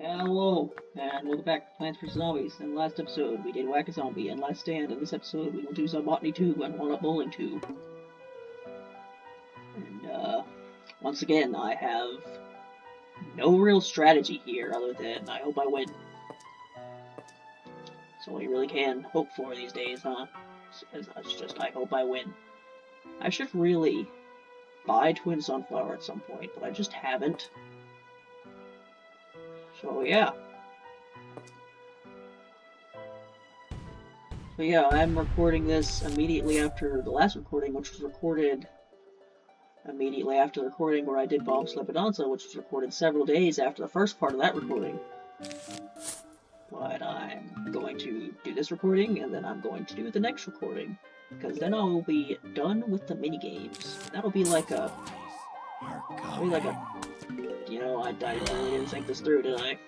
Hello, and welcome back to Plants vs. Zombies. In the last episode, we did Whack a Zombie and Last Stand. In this episode, we will do ZomBotany 2 and One Up Bowling 2. And, once again, I have no real strategy here other than I hope I win. That's all you really can hope for these days, huh? It's just I hope I win. I should really buy Twin Sunflower at some point, but I just haven't. So yeah. I'm recording this immediately after the last recording, which was recorded immediately after the recording where I did Bobsled Bonanza, which was recorded several days after the first part of that recording. But I'm going to do this recording, and then I'm going to do the next recording, because then I will be done with the minigames. That'll be like a... You know, I really didn't think this through, did I?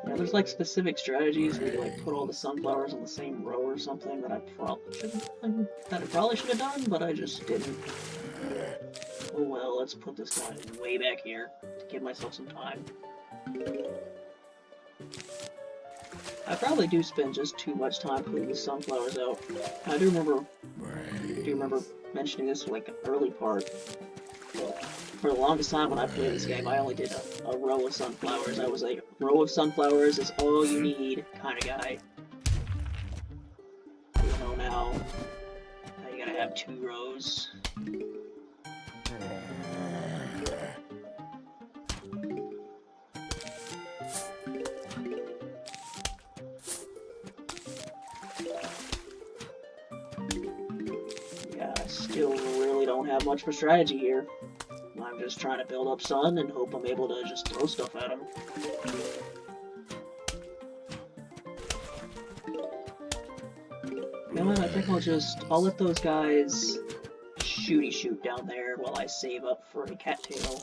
Yeah, there's like specific strategies where you like put all the sunflowers on the same row or something that I probably should have done, but I just didn't. Oh well, let's put this guy way back here to give myself some time. I probably do spend just too much time putting these sunflowers out. I do remember mentioning this like an early part. But for the longest time when I played this game, I only did a row of sunflowers. I was like, row of sunflowers is all you need kind of guy. You know, now you gotta have 2 rows. Still really don't have much of a strategy here. I'm just trying to build up sun and hope I'm able to just throw stuff at them. You know what, I think I'll let those guys shoot down there while I save up for a cattail.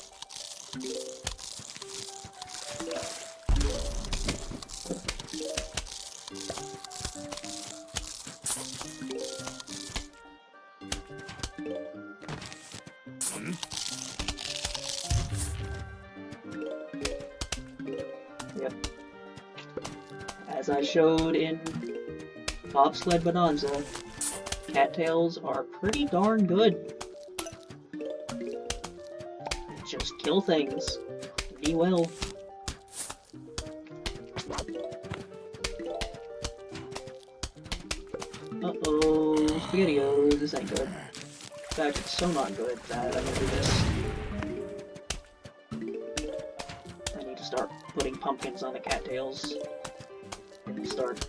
Yep. As I showed in Bobsled Bonanza, cattails are pretty darn good. Just kill things pretty well. Uh-oh, SpaghettiOs, this ain't good. In fact, it's so not good that I'm gonna do this. I need to start putting pumpkins on the cattails. And start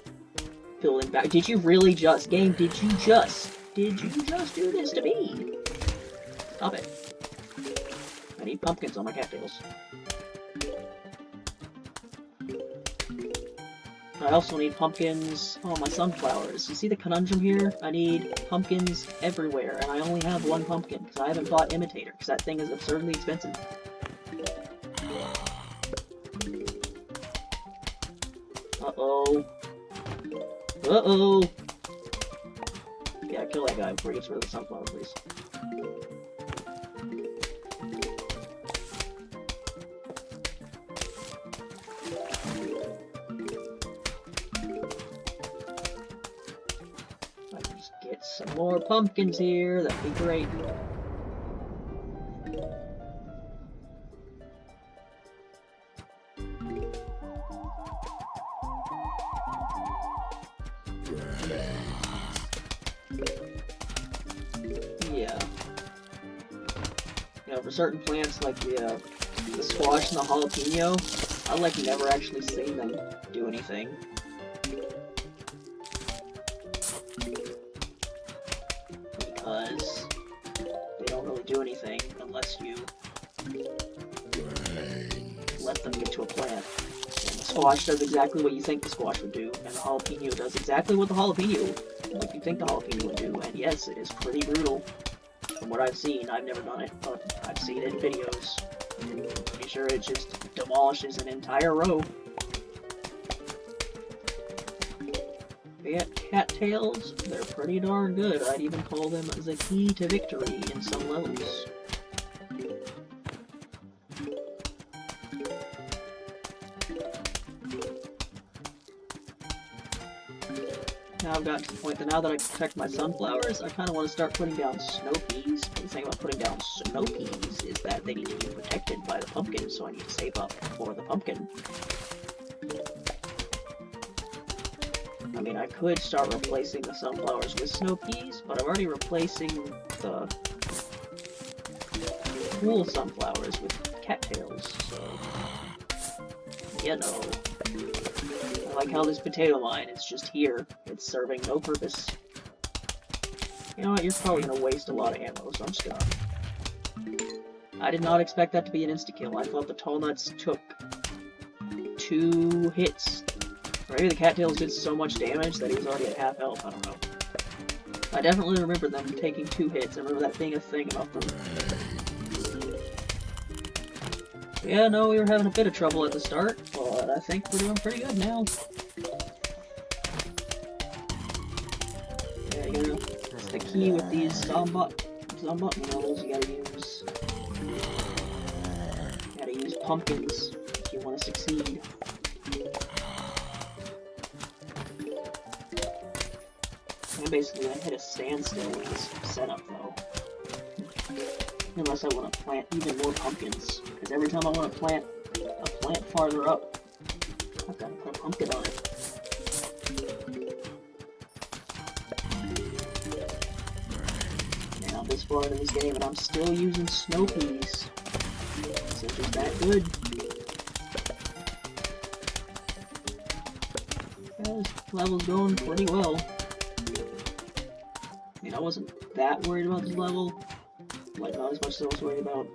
building back. Did you really just, game, did you just do this to me? Stop it. I need pumpkins on my cattails. I also need pumpkins on my sunflowers. You see the conundrum here? I need pumpkins everywhere, and I only have 1 pumpkin, because I haven't bought Imitator, because that thing is absurdly expensive. Uh-oh. Uh-oh! Yeah, kill that guy before he gets rid of the sunflower, please. If I can just get some more pumpkins here, that'd be great. Yeah. You know, for certain plants like the squash and the jalapeno, I like never actually seen them do anything. Because they don't really do anything unless you let them get to a plant. And the squash does exactly what you think the squash would do, and the jalapeno does exactly what the jalapeno like you think the jalapeno would do, and yes, it is pretty brutal. From what I've seen, I've never done it, but I've seen it in videos. I'm pretty sure it just demolishes an entire row. But yeah, cattails, they're pretty darn good. I'd even call them the key to victory in some levels. Now I've gotten to the point that now that I protect my sunflowers, I kind of want to start putting down snow peas. But the thing about putting down snow peas is that they need to be protected by the pumpkin, so I need to save up for the pumpkin. I mean, I could start replacing the sunflowers with snow peas, but I'm already replacing the cool sunflowers with cattails, so, you know. I like how this potato line is just here. It's serving no purpose. You know what, you're probably gonna waste a lot of ammo, so I'm just gonna... I did not expect that to be an insta-kill. I thought the tall nuts took 2 hits. Or maybe the cattails did so much damage that he was already at half health, I don't know. I definitely remember them taking 2 hits. I remember that being a thing about them. Yeah, no, we were having a bit of trouble at the start, but I think we're doing pretty good now. Yeah, you know, it's the key with these ZomBotany levels. You gotta use pumpkins if you want to succeed. I'm basically gonna hit a standstill with this setup, though. Unless I want to plant even more pumpkins. Because every time I want to plant a plant farther up, I've got to put a pumpkin on it. Now this far into this game, and I'm still using snow peas. So it's just that good. Yeah, this level's going pretty well. I mean, I wasn't that worried about this level. Like, not as much as I was worried about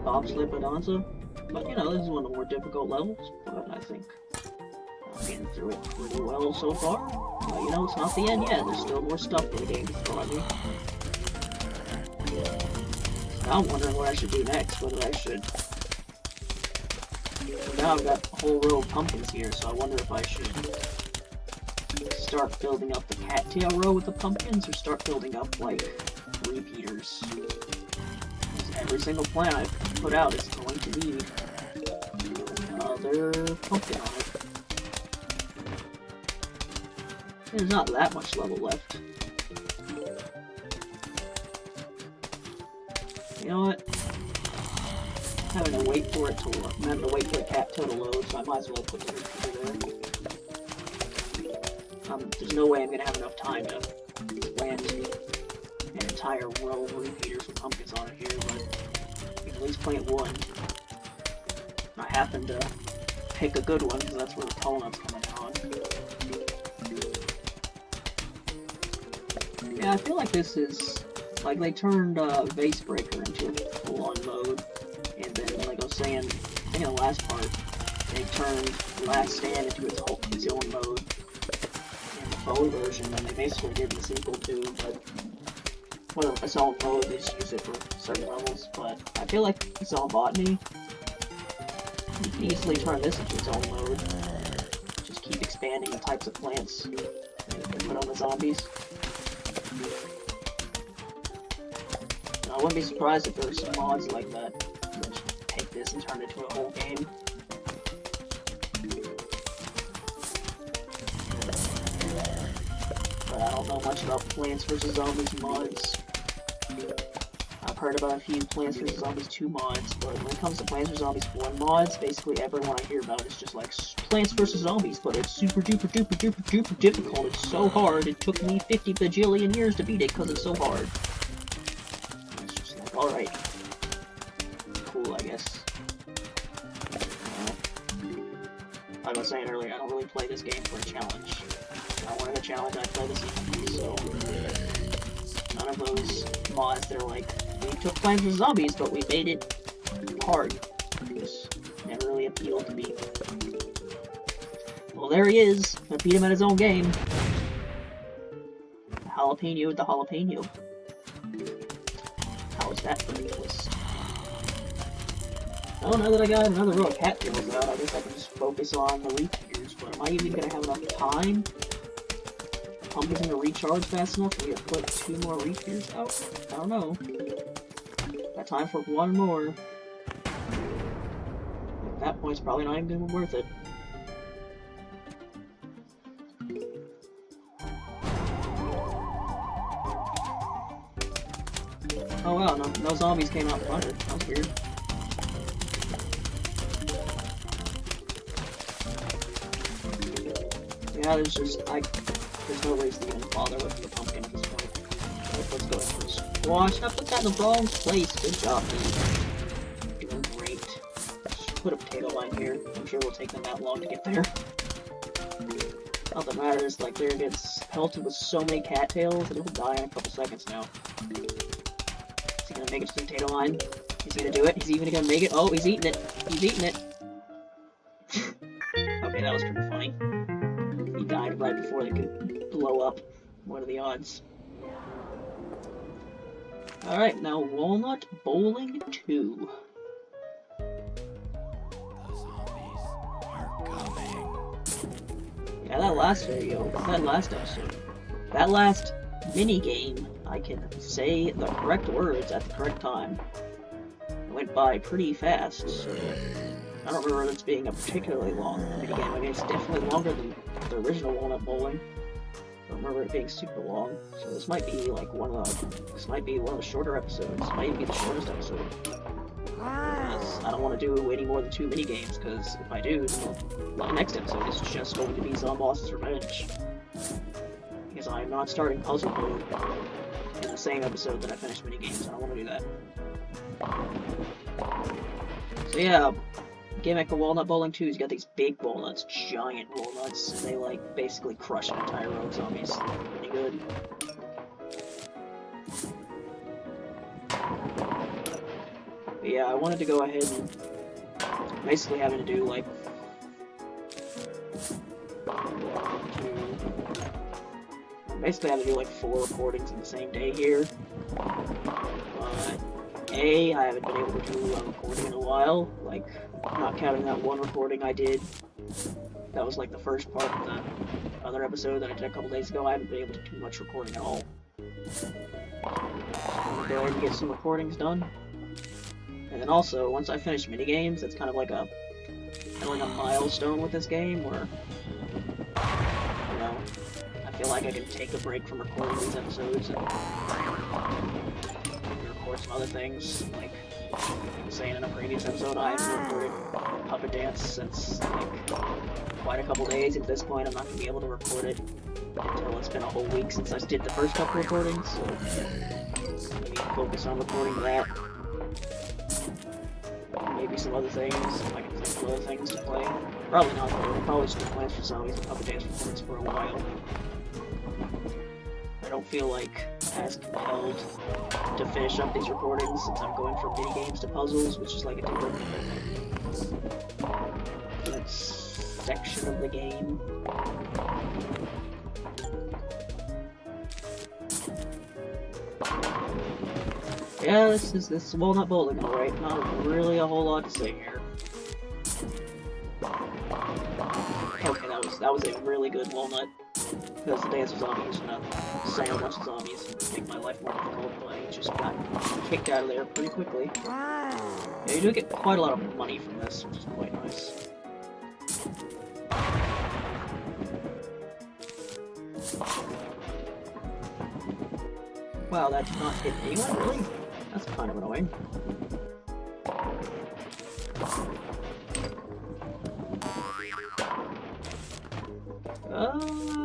Bobsled Bonanza. But, you know, this is one of the more difficult levels, but I think I'm getting through it pretty well so far. But, you know, it's not the end yet. There's still more stuff in the game to throw at me. Now I'm wondering what I should do next, whether I should... Now I've got a whole row of pumpkins here, so I wonder if I should start building up the cattail row with the pumpkins, or start building up, like, repeaters. Every single plant I put out is going to need another pumpkin on it. There's not that much level left. You know what? I'm having to wait for it to load. I'm having to wait for the cattail to load, so I might as well put the repeater there. There's no way I'm gonna have enough time to plant an entire row of repeaters with pumpkins on it here, but I can at least plant one. I happen to pick a good one because that's where the tall nut's coming on. Yeah, I feel like this is like they turned Vase Breaker into a full-on mode, and then like I was saying, I think in the last part, they turned Last Stand into its own mode. Phone version, and they basically did the sequel too, but well, its own mode, they just use it for certain levels, but I feel like ZomBotany, you can easily turn this into its own mode. Just keep expanding the types of plants and put on the zombies. And I wouldn't be surprised if there were some mods like that just take this and turn it into a whole game. I don't know much about Plants vs. Zombies mods. I've heard about a few Plants vs. Zombies 2 mods, but when it comes to Plants vs. Zombies 1 mods, basically everyone I hear about is just like, Plants vs. Zombies, but it's super duper duper duper duper difficult, it's so hard, it took me 50 bajillion years to beat it because it's so hard. And it's just like, alright. Cool, I guess. Like I was saying earlier, I don't really play this game for a challenge. If I wanted a challenge, I'd play this game, so none of those mods that are like, we took Plants vs. Zombies, but we made it hard. Just never really appealed to me. Well, there he is. I beat him at his own game. The jalapeno with the jalapeno. How is that for a twist? Oh, now that I got another row of cattails out, I guess I can just focus on the repeaters. But am I even gonna have enough time? Pumpkin's gonna recharge fast enough for me to put 2 more reef gears out? I don't know. Got time for 1 more. At that point, it's probably not even gonna be worth it. Oh wow, no zombies came out from under. That was weird. Yeah, there's no reason to even bother with the pumpkin at this point. Let's go for the squash. I put that in the wrong place. Good job, dude. Doing great. Just put a potato line here. I'm sure it'll take them that long to get there. All that matters, like, there gets pelted with so many cattails that it will die in a couple seconds now. Is he gonna make it to the potato line? He's gonna do it. He's even gonna make it. Oh, he's eating it. He's eating it. Okay, that was pretty funny. He died right before they could blow up. What are the odds? Alright, now Walnut Bowling 2. The zombies are coming. Yeah, that last episode, that last mini-game, I can say the correct words at the correct time. It went by pretty fast, so I don't remember this being a particularly long mini-game. I mean, it's definitely longer than the original Walnut Bowling. I don't remember it being super long, so this might be like one of the shorter episodes. It might even be the shortest episode. Because I don't want to do any more than 2 mini games. Because if I do, then the next episode is just going to be ZomBoss's Revenge. Because I'm not starting puzzle mode in the same episode that I finished mini games. I don't want to do that. So yeah. Gimmick of Walnut Bowling 2 is you got these big walnuts, giant walnuts, and they like basically crush an entire row of zombies. Pretty good. But yeah, I wanted to go ahead and basically having to do like basically having to do like 4 recordings in the same day here. I haven't been able to do a recording in a while, like, not counting that one recording I did. That was like the first part of the other episode that I did a couple days ago. I haven't been able to do much recording at all. I'm gonna go ahead and get some recordings done. And then also, once I finish minigames, it's kind of like a milestone with this game, where, you know, I feel like I can take a break from recording these episodes and some other things. Like I was saying in a previous episode, I haven't recorded Puppet Dance since like quite a couple days. At this point, I'm not going to be able to record it until it's been a whole week since I did the first couple recordings, so maybe focus on recording that. Maybe some other things, if I can think of other things to play. Probably not, though. I'll probably just do Plants for Zombies and Puppet Dance recordings for a while. I don't feel like as compelled to finish up these recordings since I'm going from minigames to puzzles, which is like a different section of the game. Yeah, this is Walnut Bowling, alright. Not really a whole lot to say here. Okay, that was a really good walnut. Because the Dance of Zombies and slay a bunch of zombies and make my life more difficult, but I just got kicked out of there pretty quickly. Yeah, you do get quite a lot of money from this, which is quite nice. Wow, that did not hit anyone, really? That's kind of annoying.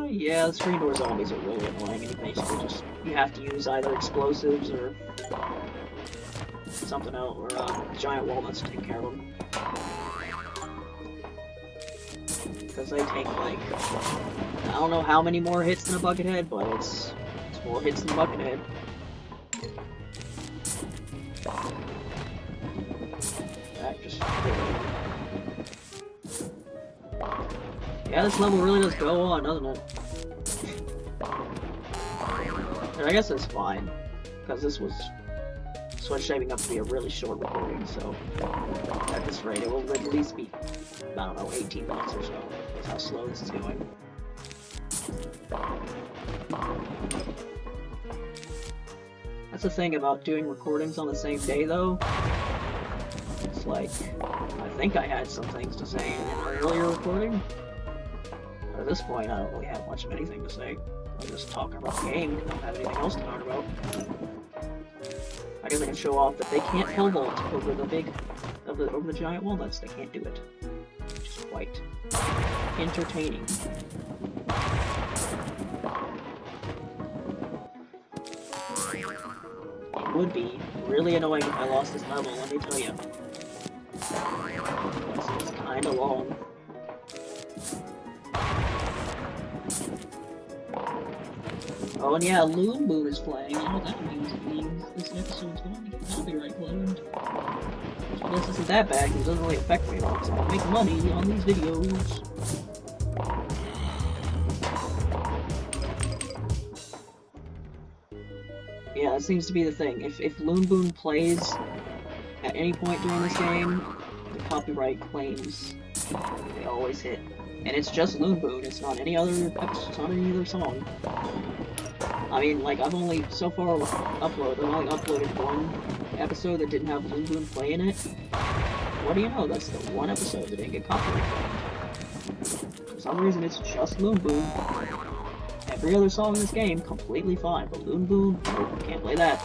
Yeah, the screen door zombies are really annoying, and you have to use either explosives or something else, or giant walnuts to take care of them. Because they take, like, I don't know how many more hits than a Buckethead, but it's more hits than a Buckethead. That just... Yeah, this level really does go on, doesn't it? And I guess it's fine, because this was shaping up to be a really short recording, so at this rate it will at least be, I don't know, 18 minutes or so. That's how slow this is going. That's the thing about doing recordings on the same day, though. It's like, I think I had some things to say in an earlier recording. But at this point, I don't really have much of anything to say. I'm just talking about the game. I don't have anything else to talk about. I guess I can show off that they can't pole vault over the giant walnuts. They can't do it. Which is quite entertaining. It would be really annoying if I lost this level, let me tell you. It's kinda long. Oh, and yeah, Loon Boon is playing. You know what that means? It means this episode's going to get copyright claimed. I guess isn't that bad, because it doesn't really affect me at all, because I make money on these videos. Yeah, that seems to be the thing. If Loon Boon plays at any point during this game, the copyright claims, they always hit. And it's just Loon Boon, it's not any other episode, it's not any other song. I mean, like, I've only, so far, I've only uploaded one episode that didn't have Loon Boon play in it. What do you know, that's the one episode that didn't get copyright claimed. For some reason, it's just Loon Boon. Every other song in this game, completely fine, but Loon Boon, nope, can't play that.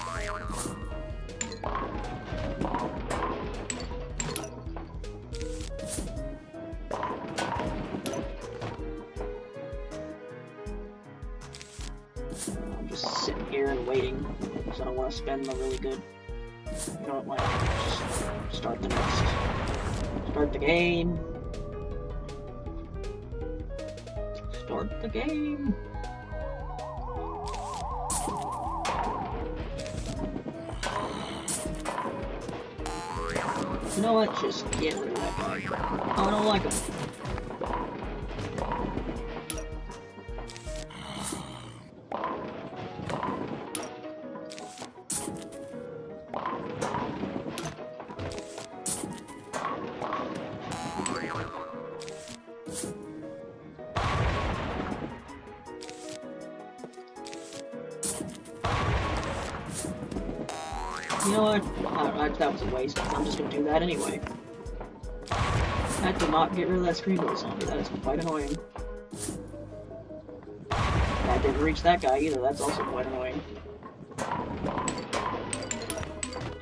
I'm just sitting here and waiting, because I don't want to spend the really good. You know what, just start the game. Start the game. You know what? Just get rid of that guy. Oh, I don't like him. You know what? That was a waste. I'm just gonna do that anyway. That did not get rid of that screenboard zombie. That is quite annoying. That didn't reach that guy either. That's also quite annoying.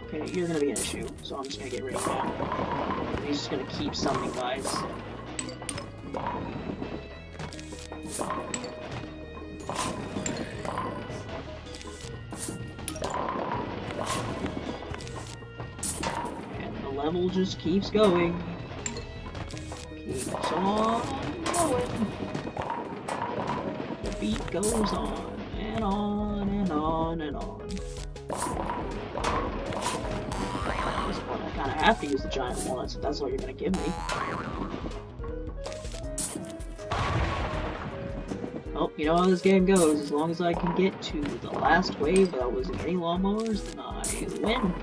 Okay, you're gonna be an issue, so I'm just gonna get rid of that. He's just gonna keep summoning guys. Level just keeps going. Keeps on going. The beat goes on and on and on and on. At this point, I kind of have to use the giant walnuts if that's what you're going to give me. Oh, you know how this game goes. As long as I can get to the last wave without losing any lawnmowers, then I win.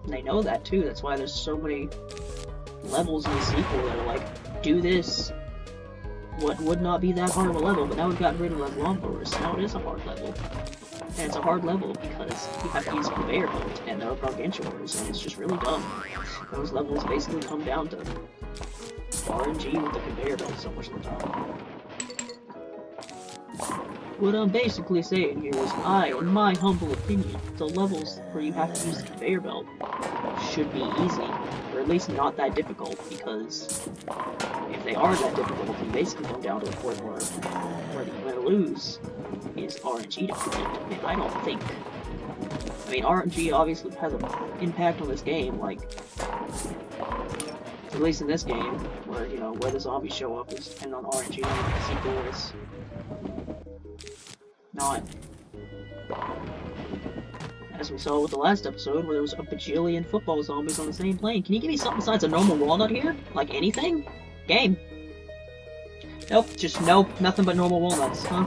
And they know that too, that's why there's so many levels in the sequel that are like, do this. What would not be that hard of a level, but now we've gotten rid of those lawnmowers, so now it is a hard level. And it's a hard level because you have to use a conveyor belt, and there are gargantuars, and it's just really dumb. Those levels basically come down to RNG with the conveyor belt so much of the time. What I'm basically saying here is in my humble opinion, the levels where you have to use the conveyor belt should be easy, or at least not that difficult, because if they are that difficult, then basically come down to the point where you're going to lose is RNG dependent, and I don't think. I mean, RNG obviously has an impact on this game, like, at least in this game, where, you know, where the zombies show up is dependent on RNG, and the sequel is not. As we saw with the last episode, where there was a bajillion football zombies on the same plane. Can you give me something besides a normal walnut here? Like anything? Game. Nope, just nope, nothing but normal walnuts, huh?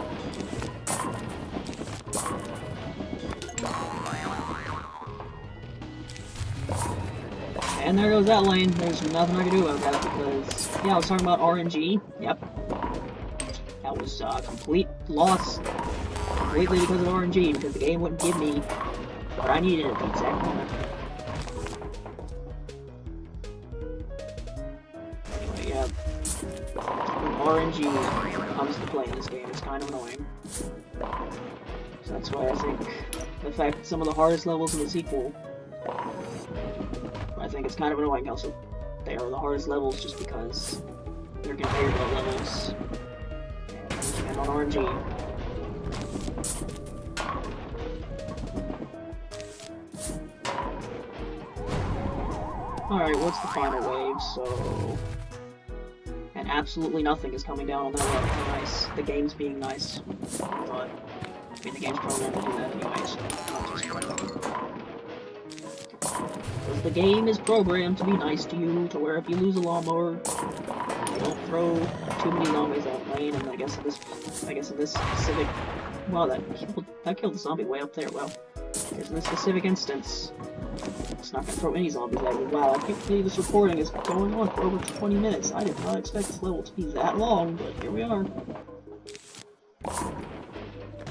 And there goes that lane. There's nothing I can do about that because, yeah, I was talking about RNG. Yep. That was a complete loss. Completely because of RNG, because the game wouldn't give me what I needed at the exact moment. Anyway, yeah. When RNG comes to play in this game, it's kind of annoying. So that's why I think the fact that some of the hardest levels in the sequel, I think it's kind of annoying how they are the hardest levels just because they're conveyor belt levels and on RNG. Alright, what's the final wave? So... And absolutely nothing is coming down on that level. Nice. The game's being nice. But, I mean, the game's programmed to do that anyways. Not just because the game is programmed to be nice to you, to where if you lose a lawnmower, you don't throw too many zombies out lane, and I guess in this specific... Wow, that killed the zombie way up there, well. Because in this specific instance, it's not going to throw any zombies at you. Wow, I can't believe this recording is going on for over 20 minutes. I did not expect this level to be that long, but here we are.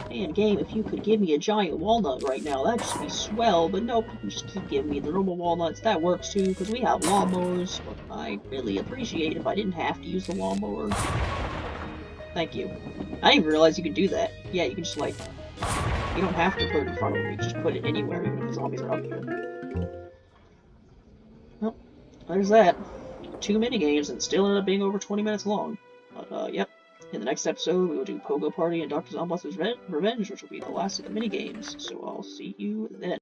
Man, game, if you could give me a giant walnut right now, that'd just be swell, but nope, you just keep giving me the normal walnuts. That works too, because we have lawnmowers, but I'd really appreciate if I didn't have to use the lawnmower. Thank you. I didn't even realize you could do that. Yeah, you can just, like, you don't have to put it in front of me, you just put it anywhere, even if the zombies are up here. Well, there's that. 2 minigames, and still ended up being over 20 minutes long. But, yep. In the next episode, we will do Pogo Party and Dr. ZomBotany's Revenge, which will be the last of the minigames, so I'll see you then.